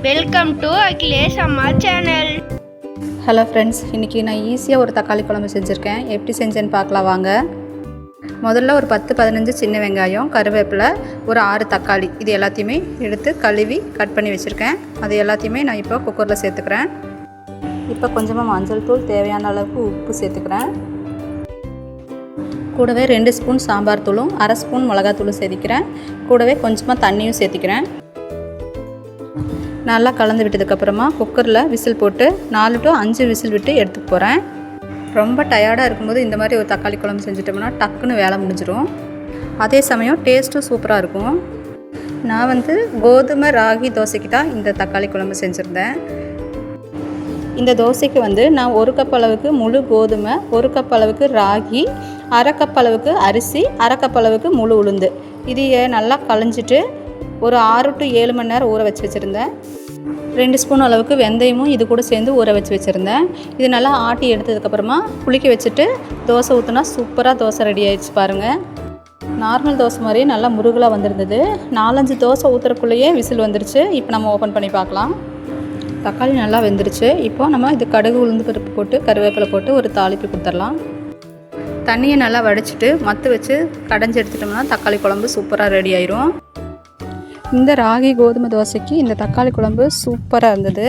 Welcome to Akhilesh அம்மா channel. Hello friends, இன்றைக்கி நான் ஈஸியாக ஒரு தக்காளி குழம்பு செஞ்சுருக்கேன். எப்படி செஞ்சேன்னு பார்க்கலாம் வாங்க. முதல்ல ஒரு 10-15 சின்ன வெங்காயம், கருவேப்பிலை, ஒரு 6 தக்காளி, இது எல்லாத்தையுமே எடுத்து கழுவி கட் பண்ணி வச்சுருக்கேன். அது எல்லாத்தையுமே நான் இப்போ குக்கரில் சேர்த்துக்கிறேன். இப்போ கொஞ்சமாக மஞ்சள் தூள், தேவையான அளவுக்கு உப்பு சேர்த்துக்கிறேன். கூடவே 2 ஸ்பூன் சாம்பார் தூளும் 1/2 ஸ்பூன் மிளகாத்தூளும் சேர்த்திக்கிறேன். கூடவே கொஞ்சமாக தண்ணியும் சேர்த்திக்கிறேன். நல்லா கலந்து விட்டதுக்கப்புறமா குக்கரில் விசில் போட்டு 4 to 5 விசில் விட்டு எடுத்துக்க போகிறேன். ரொம்ப டயர்டாக இருக்கும்போது இந்த மாதிரி ஒரு தக்காளி குழம்பு செஞ்சிட்டோம்னா டக்குன்னு வேலை முடிஞ்சிடும். அதே சமயம் டேஸ்ட்டும் சூப்பராக இருக்கும். நான் கோதுமை ராகி தோசைக்கு தான் இந்த தக்காளி குழம்பு செஞ்சுருந்தேன். இந்த தோசைக்கு நான் 1 கப் அளவுக்கு முழு கோதுமை, 1 கப் அளவுக்கு ராகி, 1/2 கப் அளவுக்கு அரிசி, 1/2 கப் அளவுக்கு முழு உளுந்து, இதையே நல்லா களைஞ்சிட்டு ஒரு 6 to 7 மணி நேரம் ஊற வச்சுருந்தேன். 2 ஸ்பூன் அளவுக்கு வெந்தயமும் இது கூட சேர்ந்து ஊற வச்சுருந்தேன். இது நல்லா ஆட்டி எடுத்ததுக்கப்புறமா புளிக்க வச்சுட்டு தோசை ஊற்றினா சூப்பராக தோசை ரெடி ஆகிடுச்சு பாருங்கள். நார்மல் தோசை மாதிரியே நல்லா முருகலாக வந்திருந்தது. 4-5 தோசை ஊற்றுறக்குள்ளேயே விசில் வந்துருச்சு. இப்போ நம்ம ஓப்பன் பண்ணி பார்க்கலாம். தக்காளி நல்லா வெந்துருச்சு. இப்போது நம்ம இது கடுகு, உளுந்து பருப்பு போட்டு கருவேப்பிலை போட்டு ஒரு தாளிப்பு கொடுத்துடலாம். தண்ணியை நல்லா வடிச்சிட்டு மத்து வச்சு கடைஞ்சி எடுத்துட்டோம்னா தக்காளி குழம்பு சூப்பராக ரெடி ஆயிரும். இந்த ராகி கோதுமை தோசைக்கு இந்த தக்காளி குழம்பு சூப்பராக இருந்தது.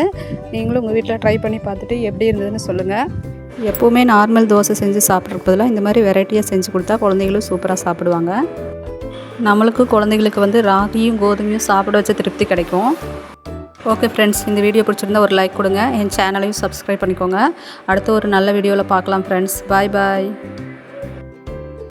நீங்களும் உங்கள் வீட்டில் ட்ரை பண்ணி பார்த்துட்டு எப்படி இருந்ததுன்னு சொல்லுங்கள். எப்போவுமே நார்மல் தோசை செஞ்சு சாப்பிட்றதுக்கு பதிலாக இந்த மாதிரி வெரைட்டியாக செஞ்சு கொடுத்தா குழந்தைகளும் சூப்பராக சாப்பிடுவாங்க. நம்மளுக்கு குழந்தைகளுக்கு ராகியும் கோதுமையும் சாப்பிட வச்ச திருப்தி கிடைக்கும். ஓகே ஃப்ரெண்ட்ஸ், இந்த வீடியோ பிடிச்சிருந்தா ஒரு லைக் கொடுங்க. என் சேனலையும் சப்ஸ்கிரைப் பண்ணிக்கோங்க. அடுத்து ஒரு நல்ல வீடியோவில் பார்க்கலாம் ஃப்ரெண்ட்ஸ். பாய் பாய்.